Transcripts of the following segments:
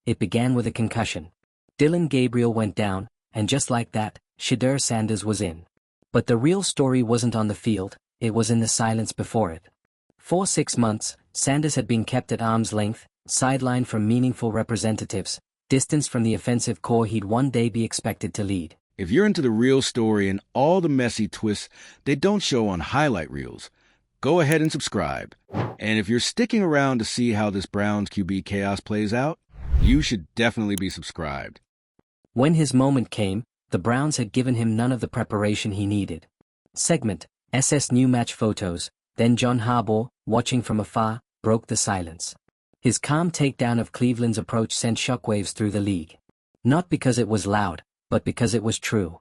It began with a concussion. Dillon Gabriel went down, and just like that, Shedeur Sanders was in. But the real story wasn't on the field, it was in the silence before it. For 6 months, Sanders had been kept at arm's length, sidelined from meaningful representatives, distanced from the offensive core he'd one day be expected to lead. If you're into the real story and all the messy twists they don't show on highlight reels, go ahead and subscribe. And if you're sticking around to see how this Browns QB chaos plays out, you should definitely be subscribed. When his moment came, the Browns had given him none of the preparation he needed. Segment, SS New Match Photos, then John Harbaugh, watching from afar, broke the silence. His calm takedown of Cleveland's approach sent shockwaves through the league. Not because it was loud, but because it was true.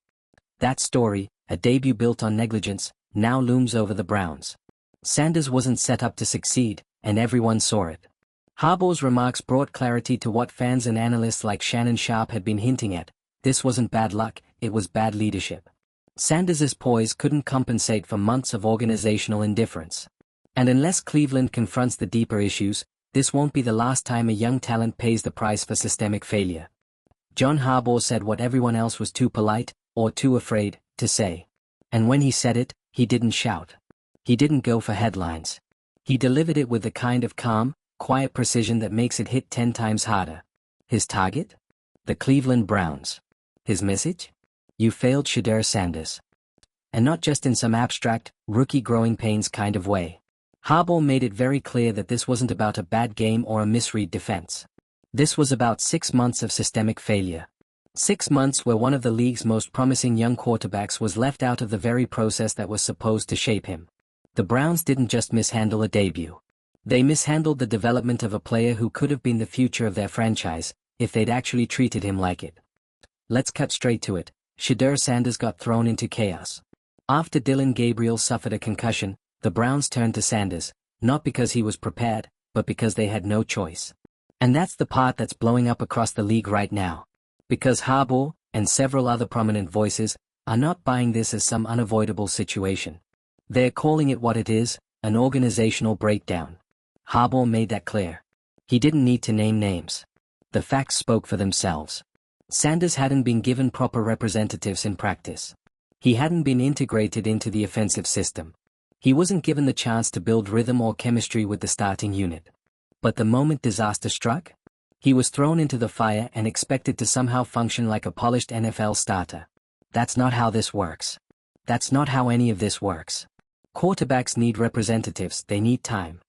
That story, a debut built on negligence, now looms over the Browns. Sanders wasn't set up to succeed, and everyone saw it. Harbaugh's remarks brought clarity to what fans and analysts like Shannon Sharpe had been hinting at. This wasn't bad luck, it was bad leadership. Sanders' poise couldn't compensate for months of organizational indifference. And unless Cleveland confronts the deeper issues, this won't be the last time a young talent pays the price for systemic failure. John Harbaugh said what everyone else was too polite, or too afraid, to say. And when he said it, he didn't shout. He didn't go for headlines. He delivered it with the kind of calm, quiet precision that makes it hit 10 times harder. His target? The Cleveland Browns. His message? You failed, Shedeur Sanders. And not just in some abstract, rookie growing pains kind of way. Harbaugh made it very clear that this wasn't about a bad game or a misread defense. This was about 6 months of systemic failure. 6 months where one of the league's most promising young quarterbacks was left out of the very process that was supposed to shape him. The Browns didn't just mishandle a debut. They mishandled the development of a player who could have been the future of their franchise, if they'd actually treated him like it. Let's cut straight to it. Shedeur Sanders got thrown into chaos. After Dillon Gabriel suffered a concussion, the Browns turned to Sanders, not because he was prepared, but because they had no choice. And that's the part that's blowing up across the league right now. Because Harbaugh, and several other prominent voices, are not buying this as some unavoidable situation. They're calling it what it is, an organizational breakdown. Harbaugh made that clear. He didn't need to name names. The facts spoke for themselves. Sanders hadn't been given proper representatives in practice. He hadn't been integrated into the offensive system. He wasn't given the chance to build rhythm or chemistry with the starting unit. But the moment disaster struck, he was thrown into the fire and expected to somehow function like a polished NFL starter. That's not how this works. That's not how any of this works. Quarterbacks need representatives, they need time.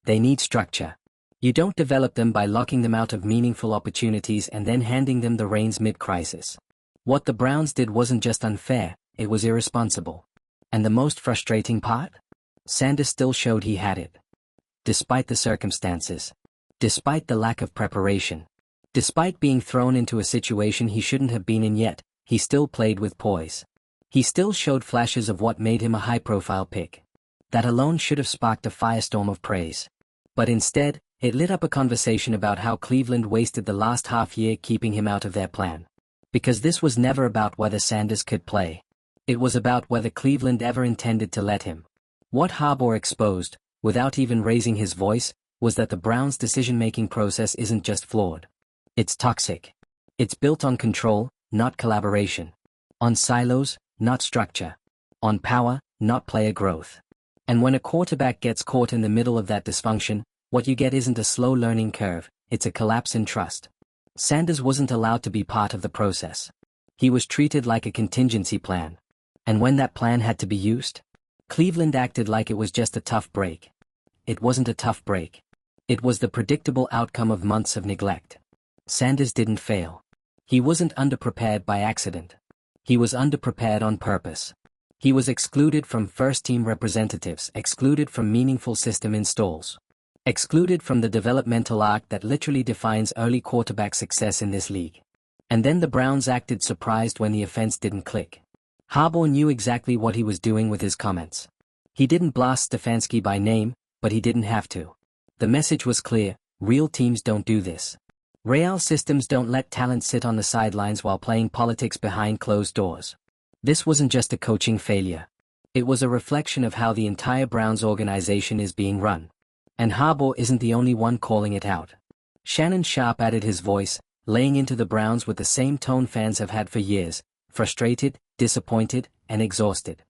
They need structure. You don't develop them by locking them out of meaningful opportunities and then handing them the reins mid-crisis. What the Browns did wasn't just unfair, it was irresponsible. And the most frustrating part? Sanders still showed he had it. Despite the circumstances. Despite the lack of preparation. Despite being thrown into a situation he shouldn't have been in yet, he still played with poise. He still showed flashes of what made him a high-profile pick. That alone should have sparked a firestorm of praise. But instead, it lit up a conversation about how Cleveland wasted the last half-year keeping him out of their plan. Because this was never about whether Sanders could play. It was about whether Cleveland ever intended to let him. What Harbaugh exposed, without even raising his voice, was that the Browns' decision-making process isn't just flawed. It's toxic. It's built on control, not collaboration. On silos, not structure. On power, not player growth. And when a quarterback gets caught in the middle of that dysfunction, what you get isn't a slow learning curve, it's a collapse in trust. Sanders wasn't allowed to be part of the process. He was treated like a contingency plan. And when that plan had to be used, Cleveland acted like it was just a tough break. It wasn't a tough break. It was the predictable outcome of months of neglect. Sanders didn't fail. He wasn't underprepared by accident. He was underprepared on purpose. He was excluded from first-team representatives, excluded from meaningful system installs. Excluded from the developmental arc that literally defines early quarterback success in this league. And then the Browns acted surprised when the offense didn't click. Harbaugh knew exactly what he was doing with his comments. He didn't blast Stefanski by name, but he didn't have to. The message was clear: real teams don't do this. Real systems don't let talent sit on the sidelines while playing politics behind closed doors. This wasn't just a coaching failure. It was a reflection of how the entire Browns organization is being run. And Harbaugh isn't the only one calling it out. Shannon Sharpe added his voice, laying into the Browns with the same tone fans have had for years, frustrated, disappointed, and exhausted.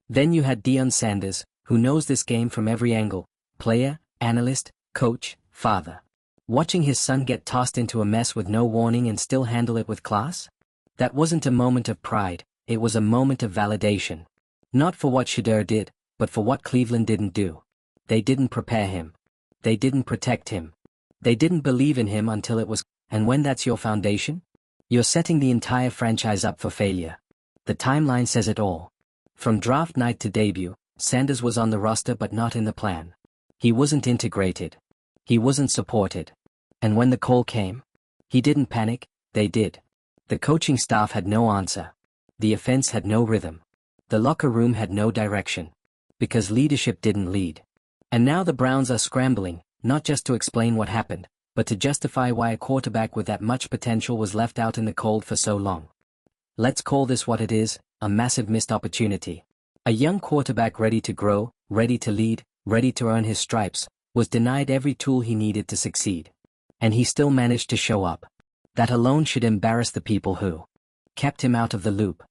Then you had Deion Sanders, who knows this game from every angle, player, analyst, coach, father. Watching his son get tossed into a mess with no warning and still handle it with class? That wasn't a moment of pride, it was a moment of validation. Not for what Shedeur did, but for what Cleveland didn't do. They didn't prepare him. They didn't protect him. They didn't believe in him until it was, and when that's your foundation, you're setting the entire franchise up for failure. The timeline says it all. From draft night to debut, Sanders was on the roster but not in the plan. He wasn't integrated. He wasn't supported. And when the call came, he didn't panic, they did. The coaching staff had no answer. The offense had no rhythm. The locker room had no direction. Because leadership didn't lead. And now the Browns are scrambling, not just to explain what happened, but to justify why a quarterback with that much potential was left out in the cold for so long. Let's call this what it is, a massive missed opportunity. A young quarterback ready to grow, ready to lead, ready to earn his stripes, was denied every tool he needed to succeed. And he still managed to show up. That alone should embarrass the people who kept him out of the loop.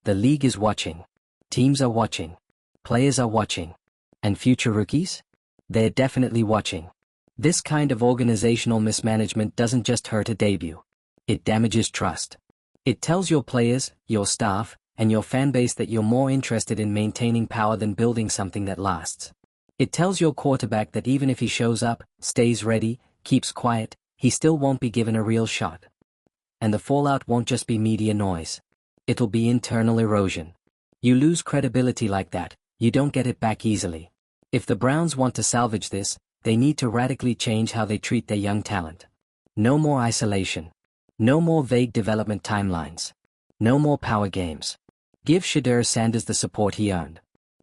The league is watching. Teams are watching. Players are watching. And future rookies? They're definitely watching. This kind of organizational mismanagement doesn't just hurt a debut. It damages trust. It tells your players, your staff, and your fanbase that you're more interested in maintaining power than building something that lasts. It tells your quarterback that even if he shows up, stays ready, keeps quiet, he still won't be given a real shot. And the fallout won't just be media noise. It'll be internal erosion. You lose credibility like that, you don't get it back easily. If the Browns want to salvage this, they need to radically change how they treat their young talent. No more isolation. No more vague development timelines. No more power games. Give Shedeur Sanders the support he earned.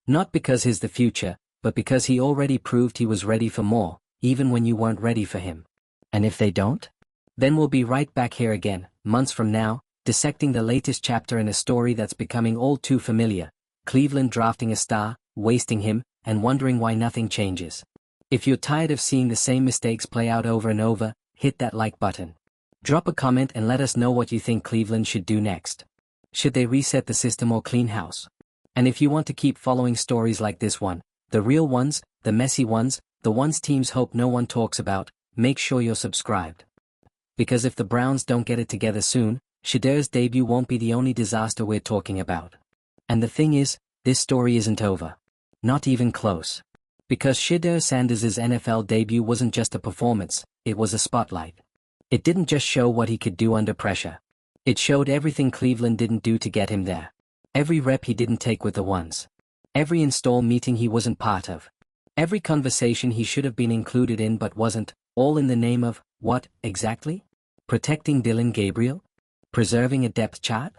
Not because he's the future, but because he already proved he was ready for more, even when you weren't ready for him. And if they don't? Then we'll be right back here again, months from now, dissecting the latest chapter in a story that's becoming all too familiar. Cleveland drafting a star, wasting him, and wondering why nothing changes. If you're tired of seeing the same mistakes play out over and over, hit that like button. Drop a comment and let us know what you think Cleveland should do next. Should they reset the system or clean house? And if you want to keep following stories like this one, the real ones, the messy ones, the ones teams hope no one talks about, make sure you're subscribed. Because if the Browns don't get it together soon, Shedeur's debut won't be the only disaster we're talking about. And the thing is, this story isn't over. Not even close. Because Shedeur Sanders' NFL debut wasn't just a performance, it was a spotlight. It didn't just show what he could do under pressure. It showed everything Cleveland didn't do to get him there. Every rep he didn't take with the ones. Every install meeting he wasn't part of. Every conversation he should have been included in but wasn't, all in the name of, what, exactly? Protecting Dylan Gabriel? Preserving a depth chart?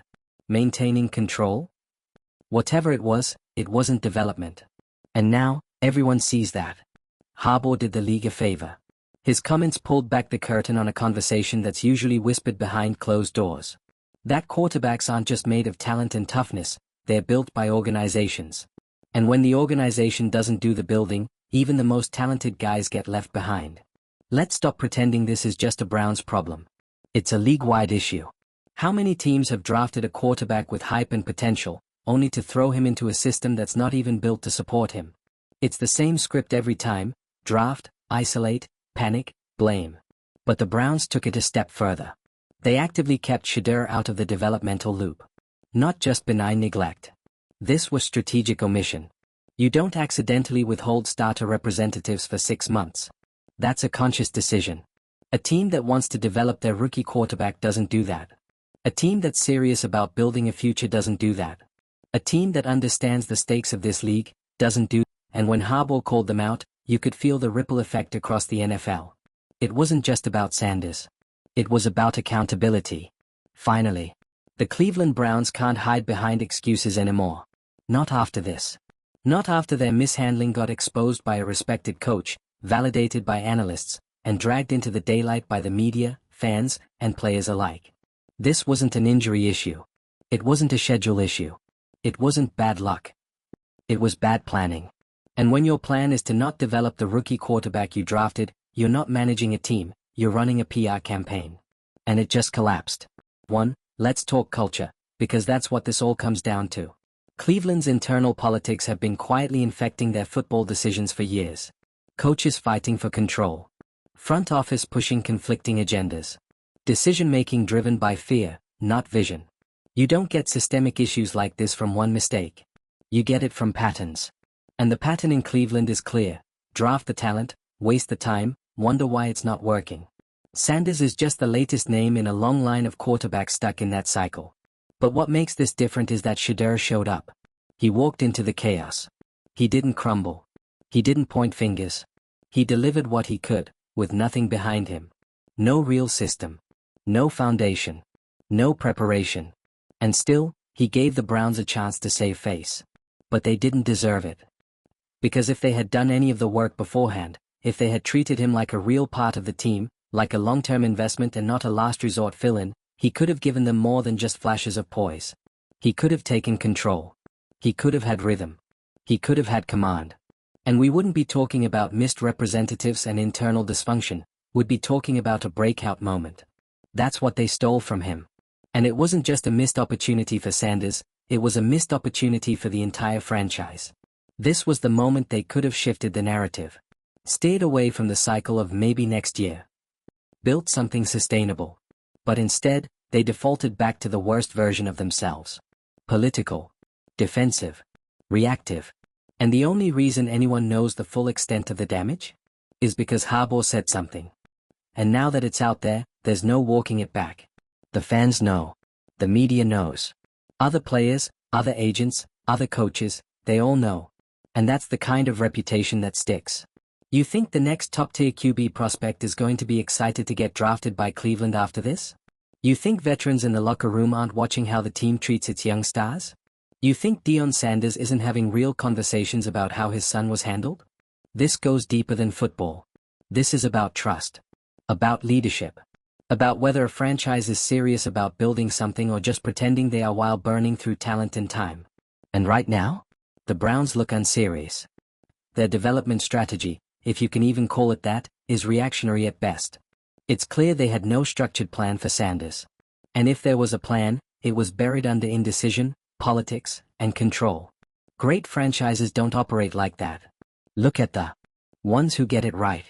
Maintaining control? Whatever it wasn't development. And now, everyone sees that. Harbaugh did the league a favor. His comments pulled back the curtain on a conversation that's usually whispered behind closed doors. That quarterbacks aren't just made of talent and toughness, they're built by organizations. And when the organization doesn't do the building, even the most talented guys get left behind. Let's stop pretending this is just a Browns problem. It's a league-wide issue. How many teams have drafted a quarterback with hype and potential, only to throw him into a system that's not even built to support him? It's the same script every time: draft, isolate, panic, blame. But the Browns took it a step further. They actively kept Shedeur out of the developmental loop. Not just benign neglect. This was strategic omission. You don't accidentally withhold starter representatives for 6 months. That's a conscious decision. A team that wants to develop their rookie quarterback doesn't do that. A team that's serious about building a future doesn't do that. A team that understands the stakes of this league doesn't do that. And when Harbaugh called them out, you could feel the ripple effect across the NFL. It wasn't just about Sanders. It was about accountability. Finally, the Cleveland Browns can't hide behind excuses anymore. Not after this. Not after their mishandling got exposed by a respected coach, validated by analysts, and dragged into the daylight by the media, fans, and players alike. This wasn't an injury issue. It wasn't a schedule issue. It wasn't bad luck. It was bad planning. And when your plan is to not develop the rookie quarterback you drafted, you're not managing a team, you're running a PR campaign. And it just collapsed. 1. Let's talk culture, because that's what this all comes down to. Cleveland's internal politics have been quietly infecting their football decisions for years. Coaches fighting for control. Front office pushing conflicting agendas. Decision-making driven by fear, not vision. You don't get systemic issues like this from one mistake. You get it from patterns. And the pattern in Cleveland is clear. Draft the talent, waste the time, wonder why it's not working. Sanders is just the latest name in a long line of quarterbacks stuck in that cycle. But what makes this different is that Shedeur showed up. He walked into the chaos. He didn't crumble. He didn't point fingers. He delivered what he could, with nothing behind him. No real system. No foundation. No preparation. And still, he gave the Browns a chance to save face. But they didn't deserve it. Because if they had done any of the work beforehand, if they had treated him like a real part of the team, like a long-term investment and not a last-resort fill-in, he could have given them more than just flashes of poise. He could have taken control. He could have had rhythm. He could have had command. And we wouldn't be talking about missed representatives and internal dysfunction, we'd be talking about a breakout moment. That's what they stole from him. And it wasn't just a missed opportunity for Sanders, it was a missed opportunity for the entire franchise. This was the moment they could have shifted the narrative. Stayed away from the cycle of maybe next year. Built something sustainable. But instead, they defaulted back to the worst version of themselves. Political. Defensive. Reactive. And the only reason anyone knows the full extent of the damage? Is because Harbaugh said something. And now that it's out there, there's no walking it back. The fans know. The media knows. Other players, other agents, other coaches, they all know. And that's the kind of reputation that sticks. You think the next top-tier QB prospect is going to be excited to get drafted by Cleveland after this? You think veterans in the locker room aren't watching how the team treats its young stars? You think Deion Sanders isn't having real conversations about how his son was handled? This goes deeper than football. This is about trust. About leadership. About whether a franchise is serious about building something or just pretending they are while burning through talent and time. And right now, the Browns look unserious. Their development strategy, if you can even call it that, is reactionary at best. It's clear they had no structured plan for Sanders. And if there was a plan, it was buried under indecision, politics, and control. Great franchises don't operate like that. Look at the ones who get it right.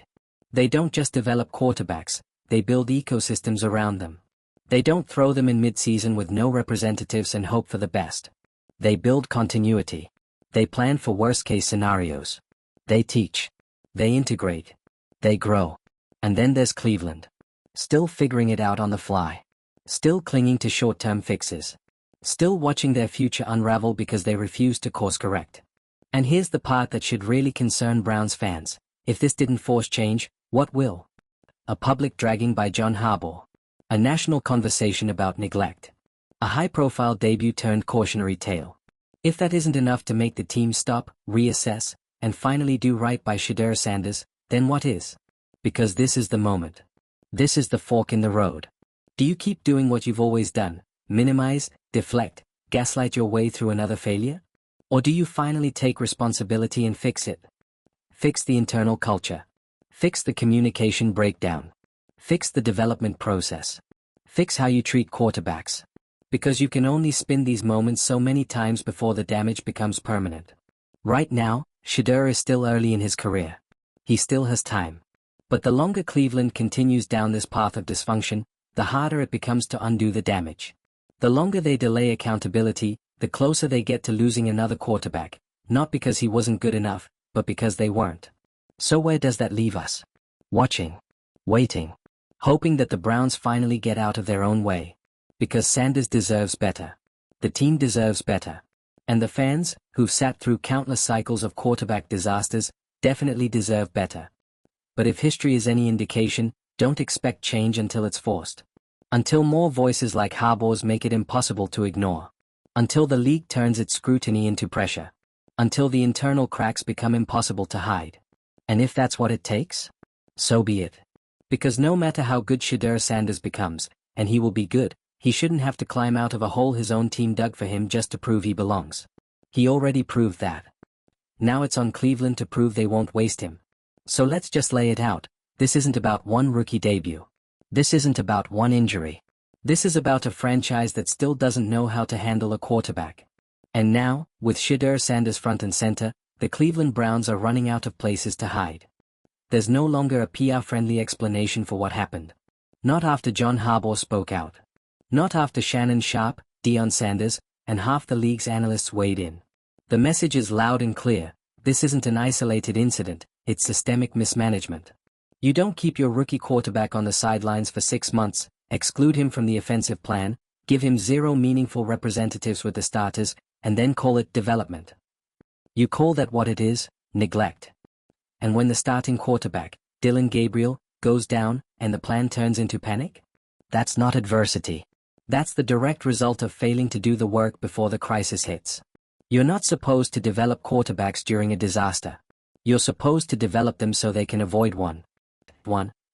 They don't just develop quarterbacks, they build ecosystems around them. They don't throw them in mid-season with no representatives and hope for the best. They build continuity. They plan for worst-case scenarios. They teach. They integrate. They grow. And then there's Cleveland. Still figuring it out on the fly. Still clinging to short-term fixes. Still watching their future unravel because they refuse to course-correct. And here's the part that should really concern Browns fans. If this didn't force change, what will? A public dragging by John Harbaugh. A national conversation about neglect. A high-profile debut turned cautionary tale. If that isn't enough to make the team stop, reassess, and finally do right by Shedeur Sanders, then what is? Because this is the moment. This is the fork in the road. Do you keep doing what you've always done, minimize, deflect, gaslight your way through another failure? Or do you finally take responsibility and fix it? Fix the internal culture. Fix the communication breakdown. Fix the development process. Fix how you treat quarterbacks. Because you can only spin these moments so many times before the damage becomes permanent. Right now, Shedeur is still early in his career. He still has time. But the longer Cleveland continues down this path of dysfunction, the harder it becomes to undo the damage. The longer they delay accountability, the closer they get to losing another quarterback, not because he wasn't good enough, but because they weren't. So where does that leave us? Watching. Waiting. Hoping that the Browns finally get out of their own way. Because Sanders deserves better. The team deserves better. And the fans, who've sat through countless cycles of quarterback disasters, definitely deserve better. But if history is any indication, don't expect change until it's forced. Until more voices like Harbaugh's make it impossible to ignore. Until the league turns its scrutiny into pressure. Until the internal cracks become impossible to hide. And if that's what it takes, so be it. Because no matter how good Shedeur Sanders becomes, and he will be good, he shouldn't have to climb out of a hole his own team dug for him just to prove he belongs. He already proved that. Now it's on Cleveland to prove they won't waste him. So let's just lay it out. This isn't about one rookie debut. This isn't about one injury. This is about a franchise that still doesn't know how to handle a quarterback. And now, with Shedeur Sanders front and center, the Cleveland Browns are running out of places to hide. There's no longer a PR-friendly explanation for what happened. Not after John Harbaugh spoke out. Not after Shannon Sharpe, Deion Sanders, and half the league's analysts weighed in. The message is loud and clear: this isn't an isolated incident, it's systemic mismanagement. You don't keep your rookie quarterback on the sidelines for 6 months, exclude him from the offensive plan, give him 0 meaningful representatives with the starters, and then call it development. You call that what it is: neglect. And when the starting quarterback, Dillon Gabriel, goes down, and the plan turns into panic? That's not adversity. That's the direct result of failing to do the work before the crisis hits. You're not supposed to develop quarterbacks during a disaster. You're supposed to develop them so they can avoid one.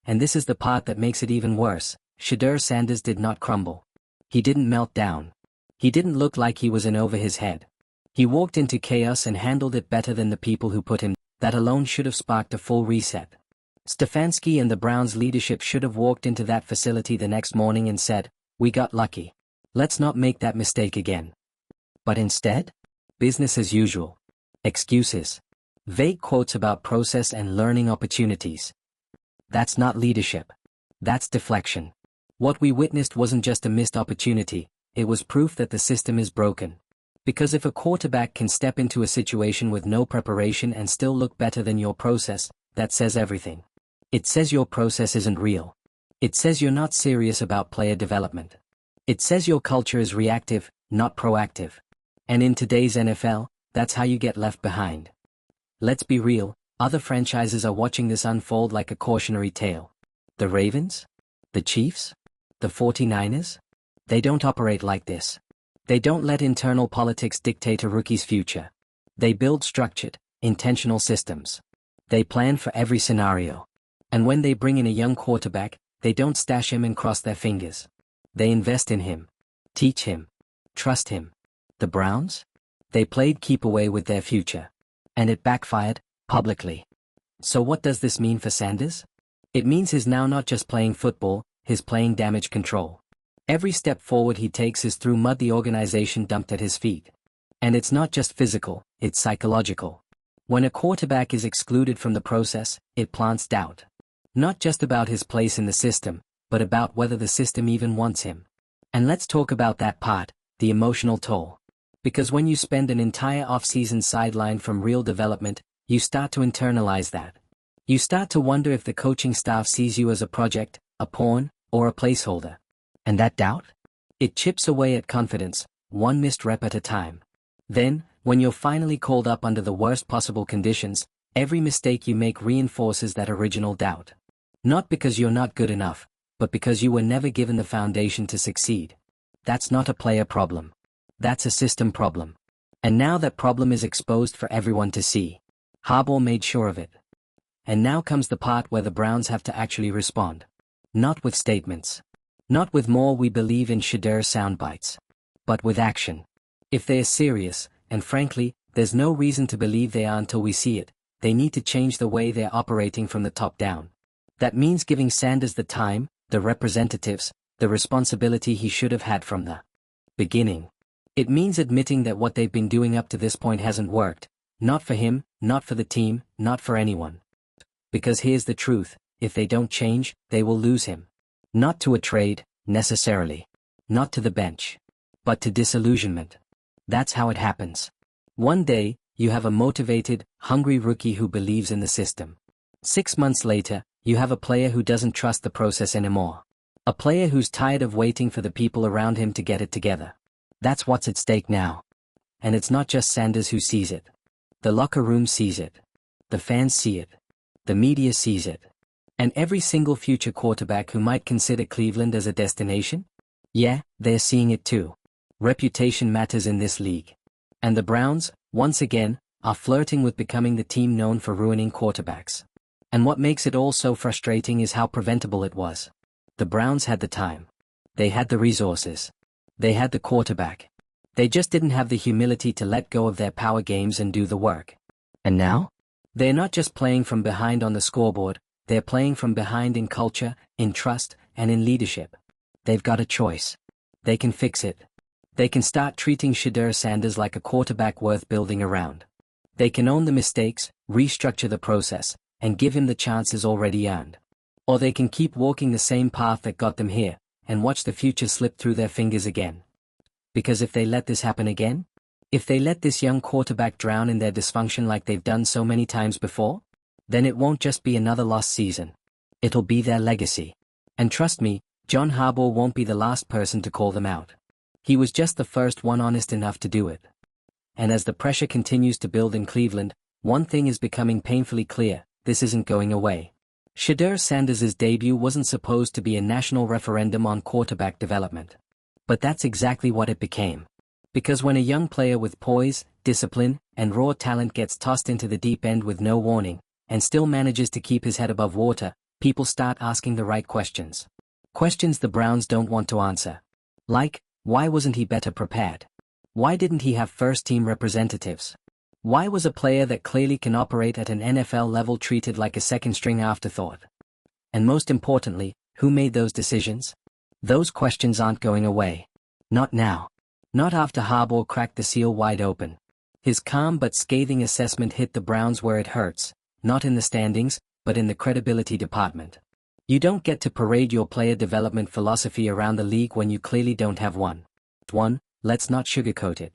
And this is the part that makes it even worse: Shedeur Sanders did not crumble. He didn't melt down. He didn't look like he was in over his head. He walked into chaos and handled it better than the people who put him. That alone should have sparked a full reset. Stefanski and the Browns leadership should have walked into that facility the next morning and said, "We got lucky. Let's not make that mistake again." But instead? Business as usual. Excuses. Vague quotes about process and learning opportunities. That's not leadership. That's deflection. What we witnessed wasn't just a missed opportunity, it was proof that the system is broken. Because if a quarterback can step into a situation with no preparation and still look better than your process, that says everything. It says your process isn't real. It says you're not serious about player development. It says your culture is reactive, not proactive. And in today's NFL, that's how you get left behind. Let's be real, other franchises are watching this unfold like a cautionary tale. The Ravens? The Chiefs? The 49ers? They don't operate like this. They don't let internal politics dictate a rookie's future. They build structured, intentional systems. They plan for every scenario. And when they bring in a young quarterback, they don't stash him and cross their fingers. They invest in him. Teach him. Trust him. The Browns? They played keep away with their future. And it backfired, publicly. So what does this mean for Sanders? It means he's now not just playing football, he's playing damage control. Every step forward he takes is through mud the organization dumped at his feet. And it's not just physical, it's psychological. When a quarterback is excluded from the process, it plants doubt. Not just about his place in the system, but about whether the system even wants him. And let's talk about that part, the emotional toll. Because when you spend an entire offseason sidelined from real development, you start to internalize that. You start to wonder if the coaching staff sees you as a project, a pawn, or a placeholder. And that doubt? It chips away at confidence, one missed rep at a time. Then, when you're finally called up under the worst possible conditions, every mistake you make reinforces that original doubt. Not because you're not good enough, but because you were never given the foundation to succeed. That's not a player problem. That's a system problem. And now that problem is exposed for everyone to see. Harbaugh made sure of it. And now comes the part where the Browns have to actually respond. Not with statements. Not with more "we believe in Shedeur" soundbites. But with action. If they are serious, and frankly, there's no reason to believe they are until we see it, they need to change the way they're operating from the top down. That means giving Sanders the time, the representatives, the responsibility he should have had from the beginning. It means admitting that what they've been doing up to this point hasn't worked. Not for him, not for the team, not for anyone. Because here's the truth, if they don't change, they will lose him. Not to a trade, necessarily. Not to the bench. But to disillusionment. That's how it happens. One day, you have a motivated, hungry rookie who believes in the system. 6 months later, you have a player who doesn't trust the process anymore. A player who's tired of waiting for the people around him to get it together. That's what's at stake now. And it's not just Sanders who sees it. The locker room sees it. The fans see it. The media sees it. And every single future quarterback who might consider Cleveland as a destination? Yeah, they're seeing it too. Reputation matters in this league. And the Browns, once again, are flirting with becoming the team known for ruining quarterbacks. And what makes it all so frustrating is how preventable it was. The Browns had the time. They had the resources. They had the quarterback. They just didn't have the humility to let go of their power games and do the work. And now? They're not just playing from behind on the scoreboard, They're playing from behind in culture, in trust, and in leadership. They've got a choice. They can fix it. They can start treating Shedeur Sanders like a quarterback worth building around. They can own the mistakes, restructure the process, and give him the chances already earned. Or they can keep walking the same path that got them here, and watch the future slip through their fingers again. Because if they let this happen again, if they let this young quarterback drown in their dysfunction like they've done so many times before, then it won't just be another lost season. It'll be their legacy. And trust me, John Harbaugh won't be the last person to call them out. He was just the first one honest enough to do it. And as the pressure continues to build in Cleveland, one thing is becoming painfully clear: this isn't going away. Shedeur Sanders' debut wasn't supposed to be a national referendum on quarterback development. But that's exactly what it became. Because when a young player with poise, discipline, and raw talent gets tossed into the deep end with no warning, and still manages to keep his head above water, people start asking the right questions. Questions the Browns don't want to answer. Like, why wasn't he better prepared? Why didn't he have first-team representatives? Why was a player that clearly can operate at an NFL level treated like a second-string afterthought? And most importantly, who made those decisions? Those questions aren't going away. Not now. Not after Harbaugh cracked the seal wide open. His calm but scathing assessment hit the Browns where it hurts, not in the standings, but in the credibility department. You don't get to parade your player development philosophy around the league when you clearly don't have one. Let's not sugarcoat it.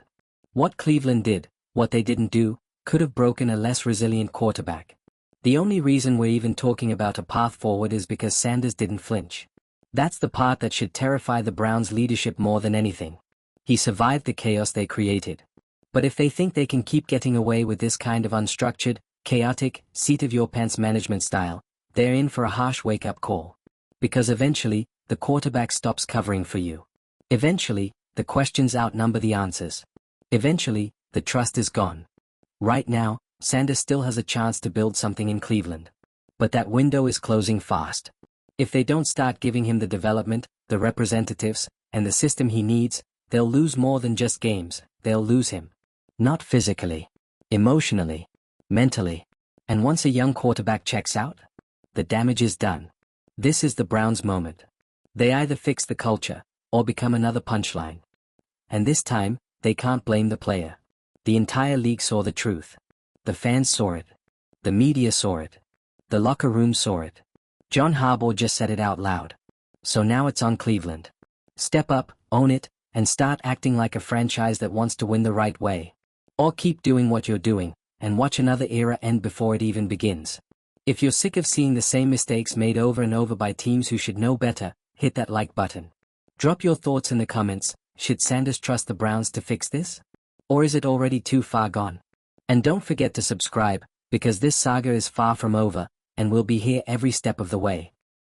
What Cleveland did, what they didn't do, could have broken a less resilient quarterback. The only reason we're even talking about a path forward is because Sanders didn't flinch. That's the part that should terrify the Browns' leadership more than anything. He survived the chaos they created. But if they think they can keep getting away with this kind of unstructured, chaotic, seat-of-your-pants management style, they're in for a harsh wake-up call. Because eventually, the quarterback stops covering for you. Eventually, the questions outnumber the answers. Eventually, the trust is gone. Right now, Sanders still has a chance to build something in Cleveland. But that window is closing fast. If they don't start giving him the development, the representatives, and the system he needs, they'll lose more than just games. They'll lose him. Not physically, emotionally, mentally. And once a young quarterback checks out, the damage is done. This is the Browns' moment. They either fix the culture, or become another punchline. And this time, they can't blame the player. The entire league saw the truth. The fans saw it. The media saw it. The locker room saw it. John Harbaugh just said it out loud. So now it's on Cleveland. Step up, own it, and start acting like a franchise that wants to win the right way. Or keep doing what you're doing, and watch another era end before it even begins. If you're sick of seeing the same mistakes made over and over by teams who should know better, hit that like button. Drop your thoughts in the comments. Should Sanders trust the Browns to fix this? Or is it already too far gone? And don't forget to subscribe, because this saga is far from over, and we'll be here every step of the way.